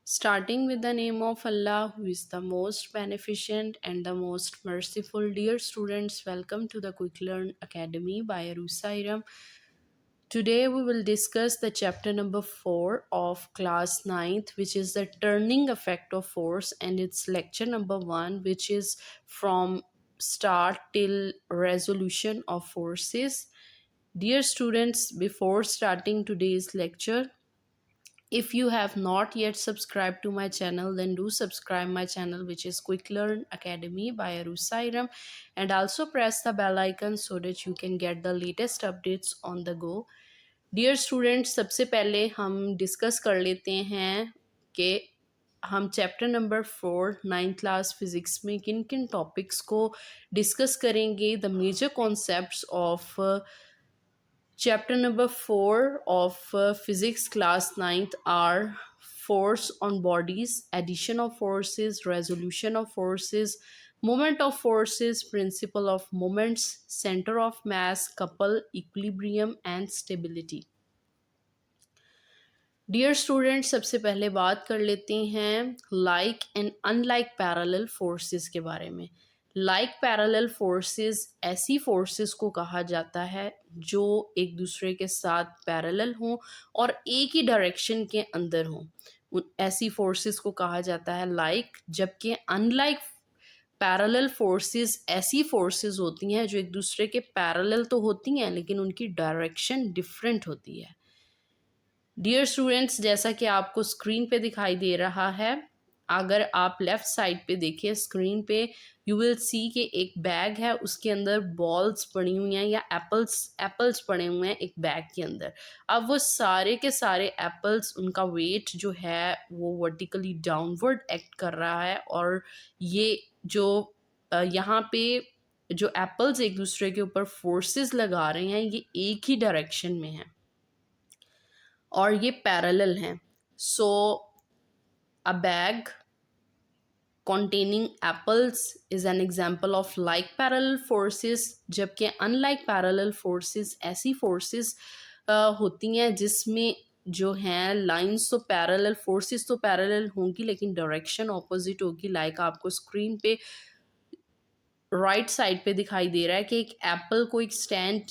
Starting with the name of Allah, who is the most beneficent and the most merciful. Dear students, welcome to the Quick Learn Academy by Arusairam. Today we will discuss the chapter number 4 of class 9th, which is the turning effect of force, and it's lecture number 1, which is from start till resolution of forces. Dear students, before starting today's lecture, if you have not yet subscribed to my channel, then do subscribe my channel, which is Quick Learn Academy by Arusairam, and also press the bell icon so that you can get the latest updates on the go. Dear students, सबसे पहले हम discuss कर लेते हैं कि हम chapter number 4 9th class physics में किन किन टॉपिक्स को डिस्कस करेंगे. The major concepts of Chapter number 4 of Physics class 9th are force on bodies, addition of forces, resolution of forces, moment of forces, principle of moments, center of mass, couple, equilibrium and stability. Dear students, सबसे पहले बात कर लेते हैं like and unlike parallel forces के बारे में. Like parallel forces ऐसी फोर्सेस को कहा जाता है जो एक दूसरे के साथ पैरेलल हों और एक ही डायरेक्शन के अंदर हों. ऐसी फोर्सेस को कहा जाता है लाइक. जबकि अनलाइक पैरेलल फोर्सेस ऐसी फोर्सेस होती हैं जो एक दूसरे के पैरेलल तो होती हैं लेकिन उनकी डायरेक्शन डिफरेंट होती है. डियर स्टूडेंट्स, जैसा कि आपको स्क्रीन पे दिखाई दे रहा है, अगर आप लेफ़्ट साइड पे देखिए स्क्रीन पे, यू विल सी कि एक बैग है, उसके अंदर बॉल्स पड़ी हुई हैं या एप्पल्स पड़े हुए हैं एक बैग के अंदर. अब वो सारे के सारे एप्पल्स, उनका वेट जो है वो वर्टिकली डाउनवर्ड एक्ट कर रहा है, और ये जो यहाँ पे जो एप्पल्स एक दूसरे के ऊपर फोर्सेस लगा रहे हैं, ये एक ही डायरेक्शन में हैं और ये पैरेलल हैं. So a bag containing apples is an example of like parallel forces, जबकि unlike parallel forces ऐसी forces होती हैं जिसमें जो हैं लाइंस तो पैरेलल, फोर्सेस तो पैरेलल होंगी लेकिन डायरेक्शन ऑपोजिट होगी. लाइक आपको स्क्रीन पे राइट साइड पे दिखाई दे रहा है कि एक एप्पल को एक स्टैंड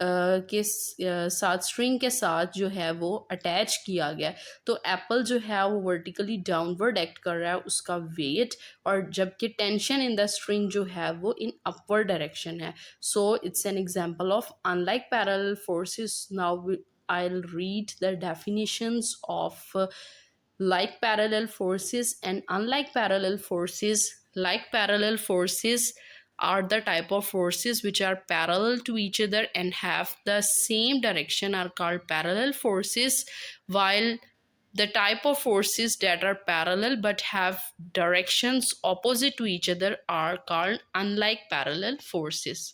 के साथ, स्ट्रिंग के साथ जो है वो अटैच किया गया. तो एप्पल जो है वो वर्टिकली डाउनवर्ड एक्ट कर रहा है, उसका वेट, और जबकि टेंशन इन द स्ट्रिंग जो है वो इन अपवर्ड डायरेक्शन है. So it's an example of unlike parallel forces. Now I'll read the definitions of like parallel forces and unlike parallel forces. Like parallel forces are the type of forces which are parallel to each other and have the same direction are called parallel forces, while the type of forces that are parallel but have directions opposite to each other are called unlike parallel forces.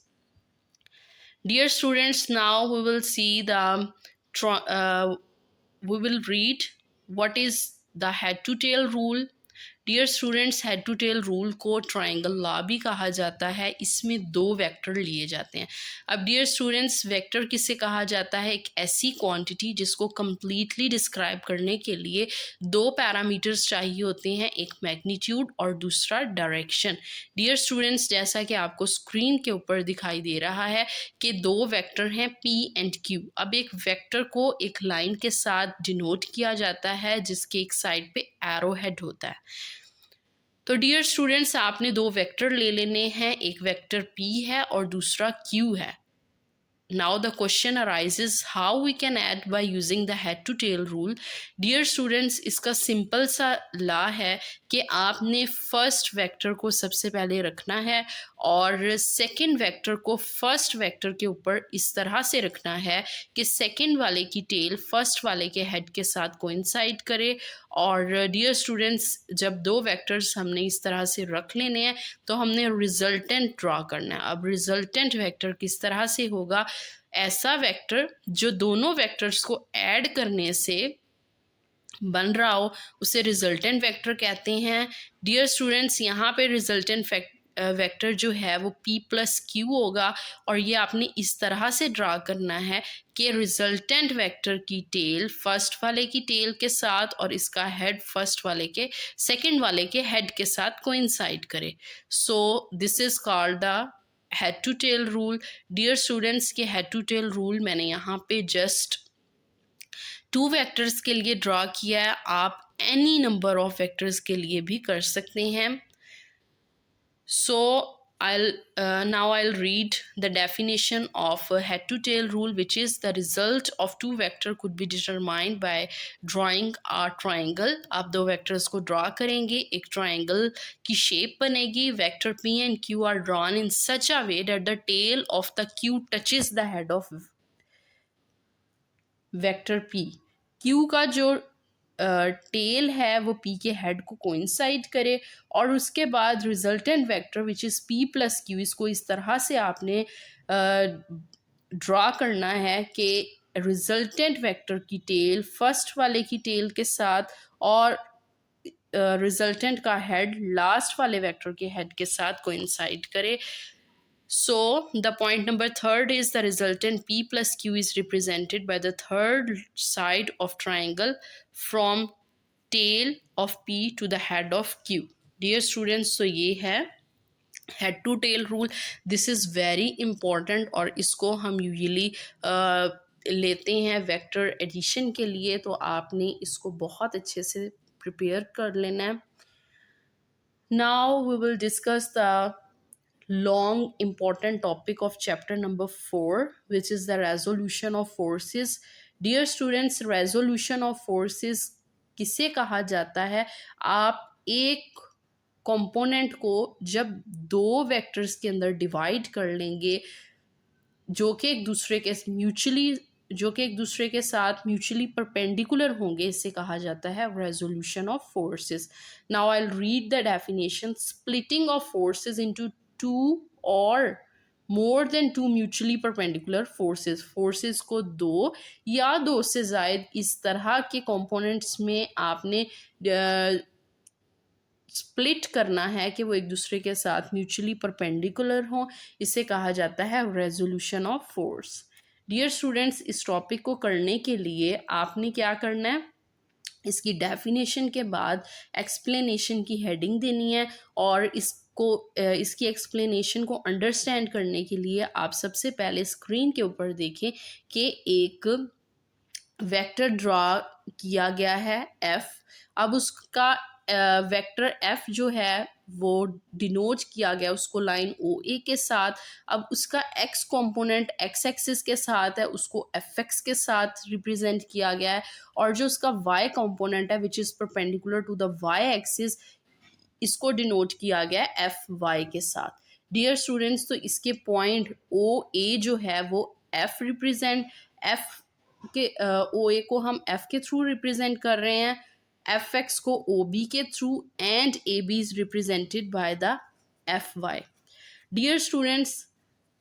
Dear students, now we will see we will read what is the head to tail rule. Dear students, head to tail rule को triangle law भी कहा जाता है. इसमें दो vector लिए जाते हैं. अब डियर स्टूडेंट्स, वेक्टर किसे कहा जाता है? एक ऐसी क्वांटिटी जिसको कंप्लीटली डिस्क्राइब करने के लिए दो पैरामीटर्स चाहिए होते हैं, एक मैग्नीट्यूड और दूसरा डायरेक्शन. डियर स्टूडेंट्स, जैसा कि आपको स्क्रीन के ऊपर दिखाई दे रहा है कि दो वेक्टर हैं P एंड Q. अब एक वेक्टर को एक लाइन के साथ डिनोट किया जाता है जिसके एक साइड पे एरो हेड होता है. तो डियर स्टूडेंट्स, आपने दो वेक्टर ले लेने हैं, एक वेक्टर P है और दूसरा Q है. Now the question arises how we can add by using the head to tail rule. Dear students, इसका सिंपल सा लॉ है कि आपने फर्स्ट वेक्टर को सबसे पहले रखना है और सेकंड वेक्टर को फर्स्ट वेक्टर के ऊपर इस तरह से रखना है कि सेकंड वाले की टेल फर्स्ट वाले के हेड के साथ कोइंसाइड करे. और डियर स्टूडेंट्स, जब दो वेक्टर्स हमने इस तरह से रख लेने हैं तो हमने रिजल्टेंट ड्रॉ करना है. अब रिजल्टेंट वेक्टर किस तरह से होगा? ऐसा वेक्टर जो दोनों वेक्टर्स को ऐड करने से बन रहा हो उसे रिजल्टेंट वेक्टर कहते हैं. डियर स्टूडेंट्स, यहाँ पे रिजल्टेंट वेक्टर जो है वो p प्लस क्यू होगा, और ये आपने इस तरह से ड्रा करना है कि रिजल्टेंट वेक्टर की टेल फर्स्ट वाले की टेल के साथ और इसका हेड फर्स्ट वाले के सेकंड वाले के हेड के साथ कोइंसाइड करे। So this is called the head to tail rule. Dear students, के हेड टू टेल रूल मैंने यहाँ पे जस्ट 2 वेक्टर्स के लिए ड्रा किया है, आप एनी नंबर ऑफ वेक्टर्स के लिए भी कर सकते हैं। So I'll read the definition of a head to tail rule, which is the result of 2 vector could be determined by drawing a triangle। आप 2 वेक्टर्स को ड्रा करेंगे, एक ट्राइंगल की शेप बनेगी। Vector p and q are drawn in such a way that the tail of the q touches the head of vector p। q का जो tell है वो p के हेड को कोइंसाइड करे, और उसके बाद resultant vector which is p plus Q, इसको इस तरह से आपने ड्रा करना है कि रिजल्टेंट वेक्टर की टेल फर्स्ट वाले की टेल के साथ और रिजल्टेंट का हेड लास्ट वाले वेक्टर के हेड के साथ कोइंसाइड करे। So the point number 3 is the resultant p plus q is represented by the third side of triangle from tail of p to the head of q। Dear students, so ये है head to tail rule। This is very important और इसको हम usually लेते हैं vector addition के लिए, तो आपने इसको बहुत अच्छे से प्रिपेयर कर लेना है। Now we will discuss the long important topic of chapter number 4, which is the resolution of forces। Dear students, resolution of forces किसे कहा जाता है? आप एक कंपोनेंट को जब 2 वेक्टर्स के अंदर डिवाइड कर लेंगे जो कि एक दूसरे के साथ म्यूचुअली परपेंडिकुलर होंगे, इसे कहा जाता है resolution of forces. Now I will read the definition. Splitting of forces into 2 और more than 2 mutually perpendicular forces. Forces को 2 या 2 से ज़ायद इस तरह के कंपोनेंट्स में आपने स्प्लिट करना है कि वो एक दूसरे के साथ म्यूचुअली परपेंडिकुलर हों, इसे कहा जाता है resolution of force. Dear students, इस टॉपिक को करने के लिए आपने क्या करना है, इसकी डेफिनेशन के बाद एक्सप्लेनेशन की हेडिंग देनी है, और इसकी एक्सप्लेनेशन को अंडरस्टैंड करने के लिए आप सबसे पहले स्क्रीन के ऊपर देखें कि एक वेक्टर ड्रा किया गया है f। अब उसका वेक्टर f जो है वो डिनोट किया गया उसको लाइन OA के साथ। अब उसका x कंपोनेंट x एक्सिस के साथ है, उसको fx के साथ रिप्रेजेंट किया गया है, और जो उसका y कंपोनेंट है which is perpendicular to the y axis, इसको डिनोट किया गया है fy के साथ। डियर स्टूडेंट्स, तो इसके पॉइंट OA जो है वो f रिप्रेजेंट f के OA को हम f के थ्रू रिप्रेजेंट कर रहे हैं, fx को OB के through, and AB is represented by the fy। Dear students,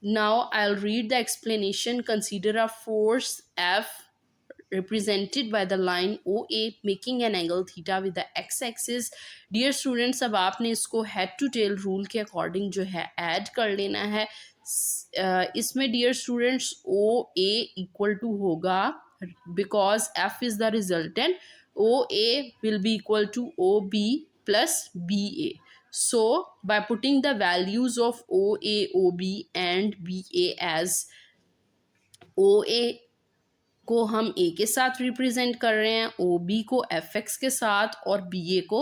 now I'll read the explanation। Consider a force F represented by the line OA making an angle theta with the x-axis। Dear students, अब आपने इसको head to tail rule के according जो है add कर लेना है। इसमें dear students OA equal to होगा, because F is the resultant, OA will be equal to OB plus BA। So by putting the values of OA, OB and BA as OA को हम A के साथ represent कर रहे हैं, OB को FX के साथ और BA को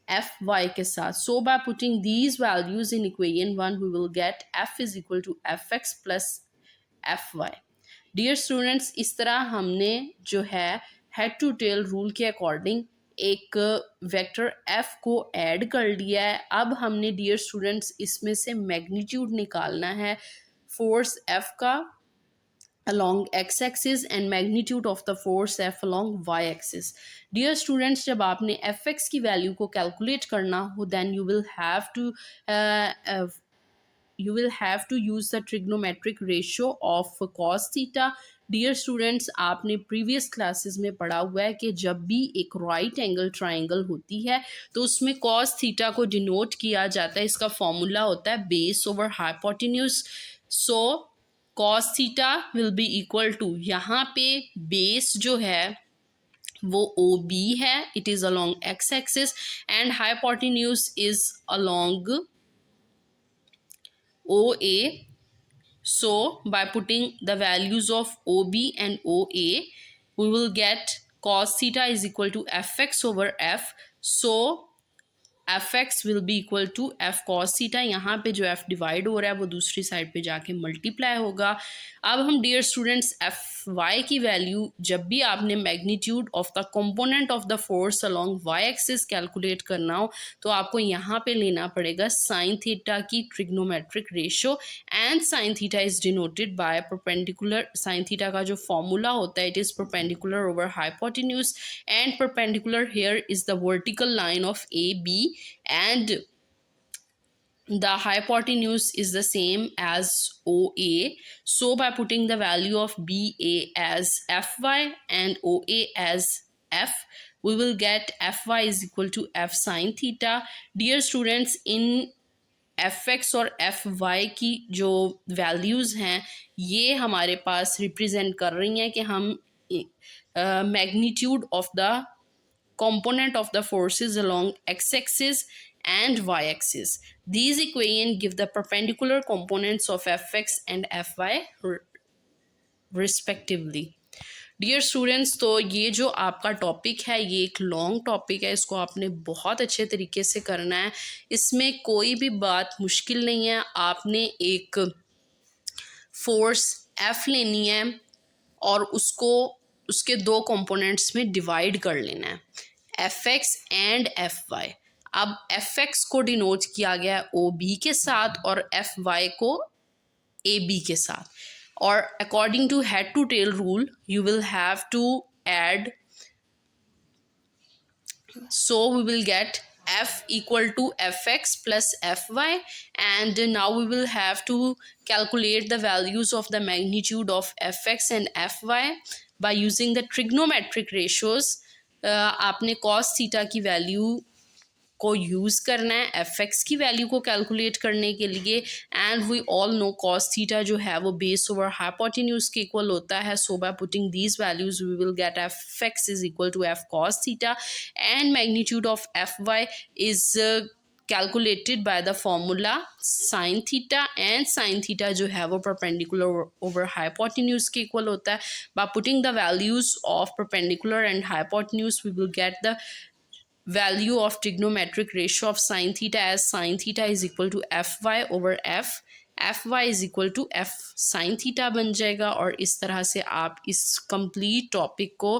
FY के साथ। So by putting these values in equation 1, we will get F is equal to FX plus FY। Dear students, इस तरह हमने जो है हेड टू टेल रूल के अकॉर्डिंग एक वेक्टर f को ऐड कर लिया है। अब हमने डियर स्टूडेंट्स इसमें से मैग्नीट्यूड निकालना है फोर्स f का along x axis and magnitude of the force f along y axis। Dear students, जब आपने fx की वैल्यू को कैलकुलेट करना हो, then you will have to use the trigonometric ratio of cos theta dear students, आपने previous classes में पढ़ा हुआ है कि जब भी एक राइट एंगल ट्राइंगल होती है तो उसमें कॉस थीटा को डिनोट किया जाता है। इसका फॉर्मूला होता है base over hypotenuse. So cos theta will be equal to, यहाँ पे बेस जो है वो ओ बी है, it is along X axis, and hypotenuse is along O A. So by putting the values of OB and OA, we will get cos theta is equal to fx over f. So F X will be equal to F cos theta. यहाँ पे जो F divide हो रहा है वो दूसरी side पे जाके मल्टीप्लाई होगा। अब हम डियर स्टूडेंट्स एफ वाई की वैल्यू, जब भी आपने magnitude of the component of the force along Y axis calculate करना हो तो आपको यहाँ पे लेना पड़ेगा साइन थीटा की trigonometric ratio, and sine theta is denoted by perpendicular. Sine theta का जो फॉर्मूला होता है, it is perpendicular over hypotenuse, and perpendicular here is the vertical line of A B, and the hypotenuse is the same as OA. So by putting the value of BA as Fy and OA as F, we will get Fy is equal to F sin theta. Dear students, in fx और fy की जो values हैं ये हमारे पास represent कर रही हैं कि हम magnitude of the component of the forces along x-axis and y-axis. These equations give the perpendicular components of fx and fy respectively. Dear students, तो ये जो आपका टॉपिक है ये एक लॉन्ग टॉपिक है, इसको आपने बहुत अच्छे तरीके से करना है। इसमें कोई भी बात मुश्किल नहीं है। आपने एक फोर्स एफ लेनी है और उसको उसके दो कंपोनेंट्स में डिवाइड कर लेना है, F X and F Y. अब एफ एक्स को डिनोट किया गया है ओ बी के साथ और एफ वाई को ए बी के साथ, और according to head to tail rule you will have to add, so we will get f equal to fx plus fy, and now we will have to calculate the values of the magnitude of fx and fy by using the trigonometric ratios. आपने cos theta की value को use करना है F X की value को calculate करने के लिए, and we all know cos theta जो है वो बेस ओवर हाइपोटेन्यूज के इक्वल होता है। So by putting these values we will get F X is equal to F cos theta, and magnitude of F Y is calculated by the formula sine theta, and sine theta जो है वो perpendicular over hypotenuse के equal होता है। By putting the values of perpendicular and hypotenuse we will get the value of trigonometric ratio of sin theta as sin theta is equal to fy over f, fy is equal to f sin theta बन जाएगा। और इस तरह से आप इस complete topic को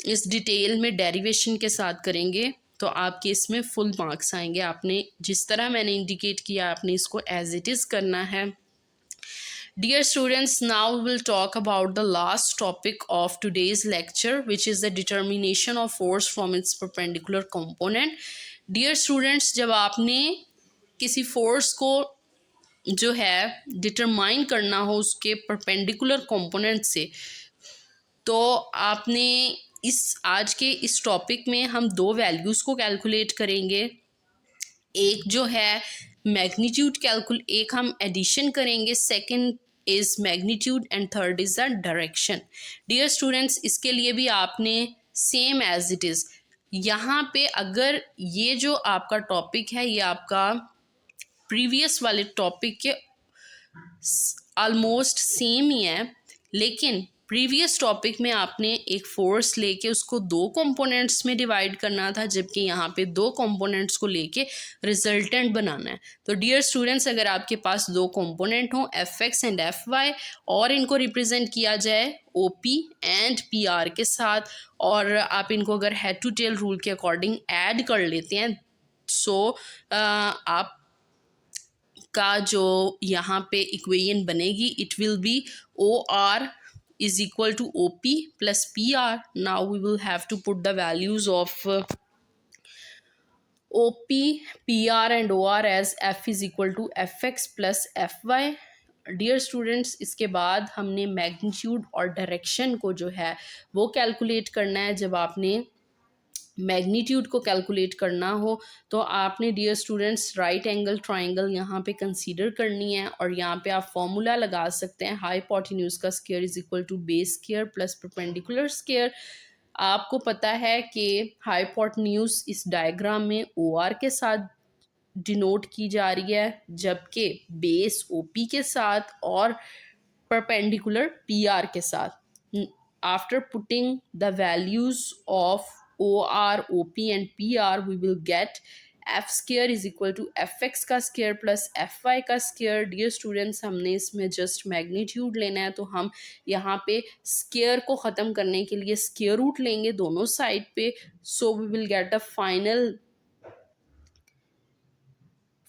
इस डिटेल में डेरिवेशन के साथ करेंगे तो आपके इसमें फुल मार्क्स आएंगे। आपने जिस तरह मैंने इंडिकेट किया आपने इसको एज इट इज़ करना है। Dear students, now we will talk about the last topic of today's lecture, which is the determination of force from its perpendicular component. Dear students, जब आपने किसी फोर्स को जो है डिटरमाइन करना हो उसके परपेंडिकुलर कंपोनेंट से, तो आपने आज के इस टॉपिक में हम दो वैल्यूज़ को कैलकुलेट करेंगे। एक जो है मैग्नीट्यूड एक हम एडिशन करेंगे, second is magnitude, and third is the direction. Dear students, इसके लिए भी आपने सेम एज इट इज़ यहाँ पे, अगर ये जो आपका टॉपिक है ये आपका प्रीवियस वाले टॉपिक के ऑलमोस्ट सेम ही है, लेकिन प्रीवियस टॉपिक में आपने एक फोर्स लेके उसको दो कंपोनेंट्स में डिवाइड करना था, जबकि यहाँ पे दो कंपोनेंट्स को लेके रिजल्टेंट बनाना है। तो डियर स्टूडेंट्स, अगर आपके पास दो कंपोनेंट हों F X and F Y और इनको रिप्रेजेंट किया जाए O P and P R के साथ, और आप इनको अगर हेड टू टेल रूल के अकॉर्डिंग ऐड कर लेते हैं, सो आप का जो यहाँ पे इक्वेशन बनेगी it will be O R is equal to OP plus PR. Now we will have to put the values of OP, PR and OR as F is equal to Fx plus Fy, dear students, इसके बाद हमने magnitude और direction को जो है वो calculate करना है। जब आपने मैग्नीट्यूड को कैलकुलेट करना हो तो आपने dear students right angle triangle यहाँ पे कंसीडर करनी है, और यहाँ पे आप फॉर्मूला लगा सकते हैं, हाइपोटेन्यूज का square is equal to base square plus perpendicular square. आपको पता है कि हाइपोटेन्यूज इस डायग्राम में ओ आर के साथ डिनोट की जा रही है, जबकि बेस ओ पी के साथ और perpendicular PR के साथ। After putting the values of OR, OP and PR, we will get f square is equal to fx का स्क्वायर प्लस fy का स्क्वायर। डियर स्टूडेंट्स, हमने इसमें जस्ट मैग्नीट्यूड लेना है, तो हम यहाँ पे स्क्वायर को ख़त्म करने के लिए स्क्वायर रूट लेंगे दोनों साइड पे। So we will get a final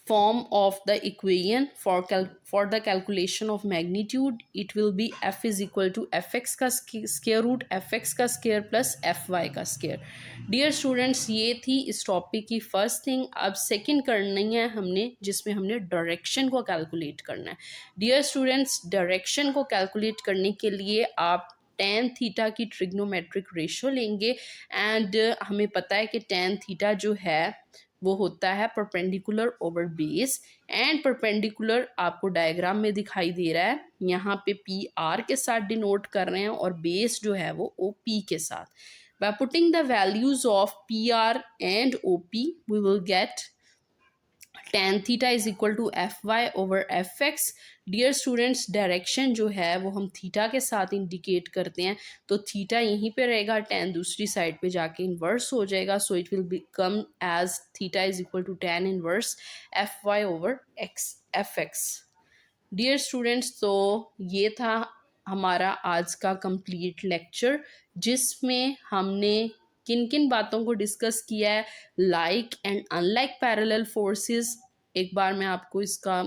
form of the equation for the calculation of magnitude. It will be f is equal to fx का square root fx का square plus fy का square। Dear students, ये थी इस topic की first thing. अब second करनी है हमने, जिसमें हमने डायरेक्शन को कैलकुलेट करना है। डियर स्टूडेंट्स, डायरेक्शन को कैलकुलेट करने के लिए आप टेन थीटा की ट्रिग्नोमेट्रिक रेशो लेंगे, एंड हमें पता है कि टेन थीटा जो है वो होता है perpendicular over base, and perpendicular आपको डायग्राम में दिखाई दे रहा है, यहाँ पे पी आर के साथ डिनोट कर रहे हैं और बेस जो है वो ओ पी के साथ। By putting the values of P R and O P we will get tan theta is equal to F Y over F X. Dear students, direction जो है वो हम थीटा के साथ इंडिकेट करते हैं, तो थीटा यहीं पे रहेगा, tan दूसरी साइड पे जाके इन्वर्स हो जाएगा, so it will become as theta is equal to tan inverse F Y over X F X. Dear students, तो ये था हमारा आज का कंप्लीट लेक्चर, जिसमें हमने किन किन बातों को डिस्कस किया है। Like and unlike parallel forces, एक बार मैं आपको इसका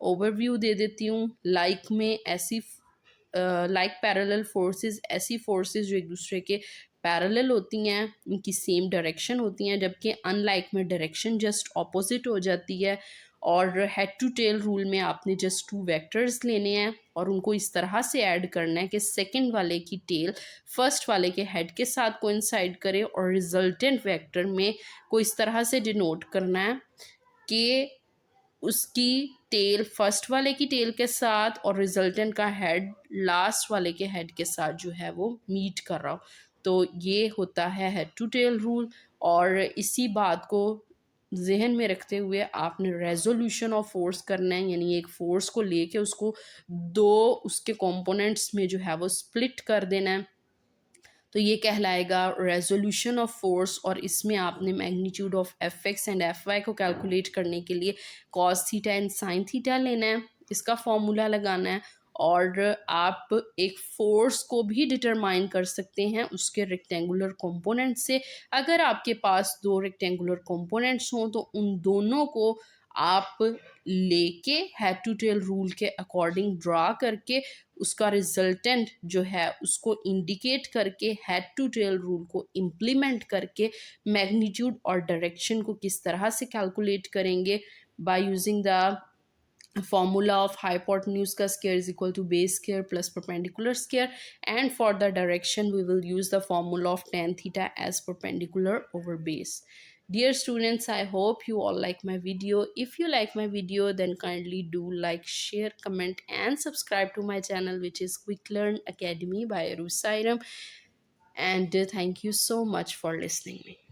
ओवरव्यू दे देती हूँ। लाइक में ऐसी लाइक पैरेलल फोर्सेस ऐसी फोर्सेस जो एक दूसरे के पैरेलल होती हैं, उनकी सेम डायरेक्शन होती हैं, जबकि अनलाइक में डायरेक्शन जस्ट ऑपोजिट हो जाती है। और हेड टू टेल रूल में आपने जस्ट टू वेक्टर्स लेने हैं और उनको इस तरह से ऐड करना है कि सेकंड वाले की टेल फर्स्ट वाले के हेड के साथ कोइंसाइड करे, और रिजल्टेंट वेक्टर में को इस तरह से डिनोट करना है कि उसकी टेल फर्स्ट वाले की टेल के साथ और रिजल्टेंट का हेड लास्ट वाले के हेड के साथ जो है वो मीट कर रहा हो। तो ये होता है हेड टू टेल रूल, और इसी बात को जहन में रखते हुए आपने रेजोल्यूशन ऑफ फोर्स करना है, यानी एक फोर्स को लेके उसको दो उसके कंपोनेंट्स में जो है वो स्प्लिट कर देना है, तो ये कहलाएगा रेजोल्यूशन ऑफ फोर्स। और इसमें आपने magnitude of F X and F Y को कैलकुलेट करने के लिए cos theta and sine theta लेना है, इसका फॉर्मूला लगाना है, और आप एक फोर्स को भी डिटरमाइन कर सकते हैं उसके रेक्टेंगुलर कंपोनेंट से। अगर आपके पास दो रेक्टेंगुलर कंपोनेंट्स हों तो उन दोनों को आप लेके हेड टू टेल रूल के अकॉर्डिंग ड्रा करके उसका रिजल्टेंट जो है उसको इंडिकेट करके हेड टू टेल रूल को इम्प्लीमेंट करके मैग्नीट्यूड और डायरेक्शन को किस तरह से कैलकुलेट करेंगे by using the formula of hypotenuse का square is equal to base square plus perpendicular square, and for the direction we will use the formula of tan theta as perpendicular over base. Dear students, I hope you all like my video. If you like my video, then kindly do like, share, comment and subscribe to my channel, which is Quick Learn Academy by Rusairam. And thank you so much for listening me.